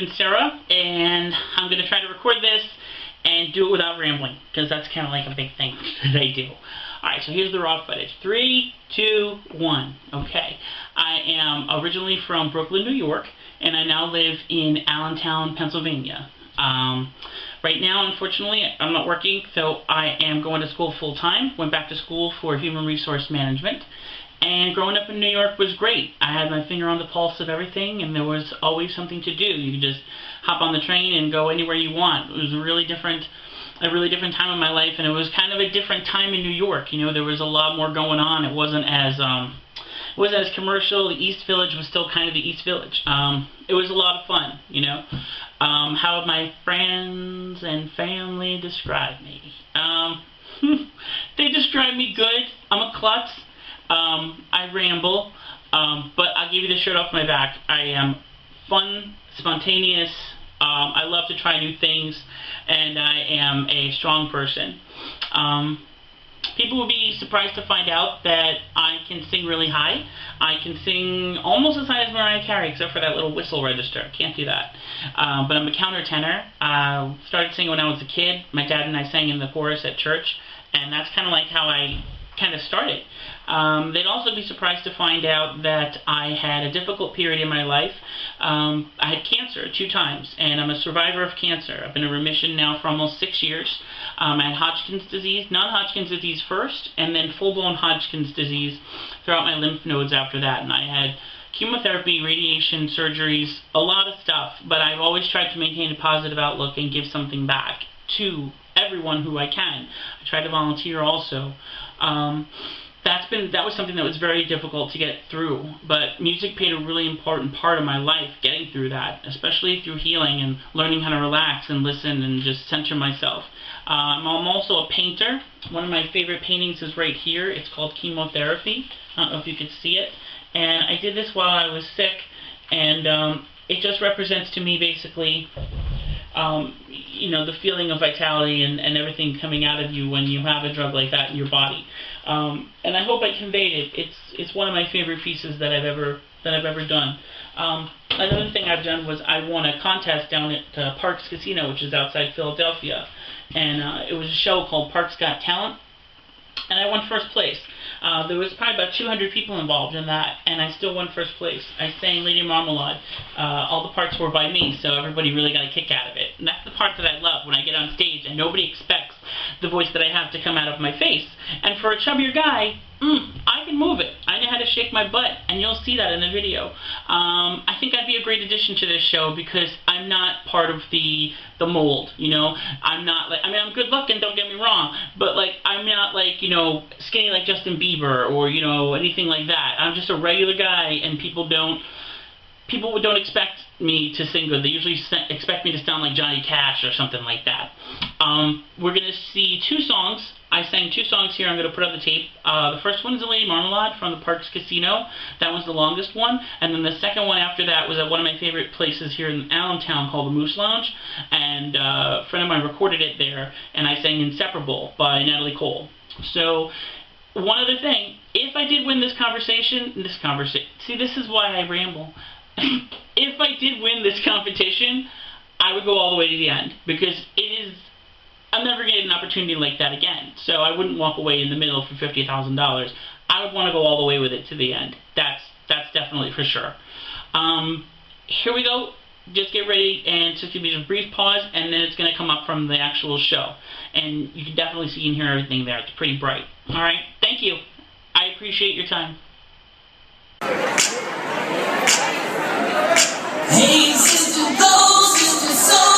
in Serra, and I'm going to try to record this and do it without rambling, because that's kind of like a big thing that I do. Alright, so here's the raw footage. 3, 2, 1. Okay. I am originally from Brooklyn, New York, and I now live in Allentown, Pennsylvania. Right now, unfortunately, I'm not working, so I am going to school full-time. Went back to school for human resource management. And growing up in New York was great. I had my finger on the pulse of everything, and there was always something to do. You could just hop on the train and go anywhere you want. It was a really different time in my life, and it was kind of a different time in New York. You know, there was a lot more going on. It wasn't as commercial. The East Village was still kind of the East Village. It was a lot of fun, you know. How would my friends and family describe me? They describe me good. I'm a klutz. I ramble, but I'll give you the shirt off my back. I am fun, spontaneous, I love to try new things, and I am a strong person. People will be surprised to find out that I can sing really high. I can sing almost as high as Mariah Carey, except for that little whistle register. Can't do that. But I'm a countertenor. Started singing when I was a kid. My dad and I sang in the chorus at church, and that's kind of like how I kind of started. They'd also be surprised to find out that I had a difficult period in my life. I had cancer 2 times, and I'm a survivor of cancer. I've been in remission now for almost 6 years. I had Hodgkin's disease, non-Hodgkin's disease first, and then full-blown Hodgkin's disease throughout my lymph nodes after that. And I had chemotherapy, radiation, surgeries, a lot of stuff, but I've always tried to maintain a positive outlook and give something back to everyone who I can. I try to volunteer also. That was something that was very difficult to get through, but music played a really important part of my life, getting through that, especially through healing and learning how to relax and listen and just center myself. I'm also a painter. One of my favorite paintings is right here. It's called Chemotherapy. I don't know if you could see it. And I did this while I was sick, and it just represents to me basically you know, the feeling of vitality and everything coming out of you when you have a drug like that in your body. And I hope I conveyed it. It's one of my favorite pieces that I've ever done. Another thing I've done was I won a contest down at Parx Casino, which is outside Philadelphia, and it was a show called Parx Got Talent, and I won first place. There was probably about 200 people involved in that, and I still won first place. I sang Lady Marmalade. All the parts were by me, so everybody really got a kick out of it. And that's the part that I love, when I get on stage and nobody expects the voice that I have to come out of my face. And for a chubbier guy, I can move it. I know how to shake my butt, and you'll see that in the video. I think I'd be a great addition to this show because I'm not part of the mold, you know. I'm not like, I mean, I'm good looking, don't get me wrong, but like, I'm not like, you know, skinny like Justin Bieber or, you know, anything like that. I'm just a regular guy, and people don't expect me to sing good. They usually expect me to sound like Johnny Cash or something like that. We're going to see 2 songs. I sang 2 songs here I'm going to put on the tape. The first one is a Lady Marmalade from the Parx Casino. That was the longest one. And then the second one after that was at one of my favorite places here in Allentown called the Moose Lounge. And a friend of mine recorded it there, and I sang Inseparable by Natalie Cole. So, one other thing, if I did win this see, this is why I ramble. If I did win this competition, I would go all the way to the end, because I'm never getting an opportunity like that again. So I wouldn't walk away in the middle for $50,000. I would want to go all the way with it to the end. That's definitely for sure. Here we go. Just get ready, and it's just going to be a brief pause, and then it's going to come up from the actual show. And you can definitely see and hear everything there. It's pretty bright. Alright, thank you. I appreciate your time. Hey, sister, go, sister, soul.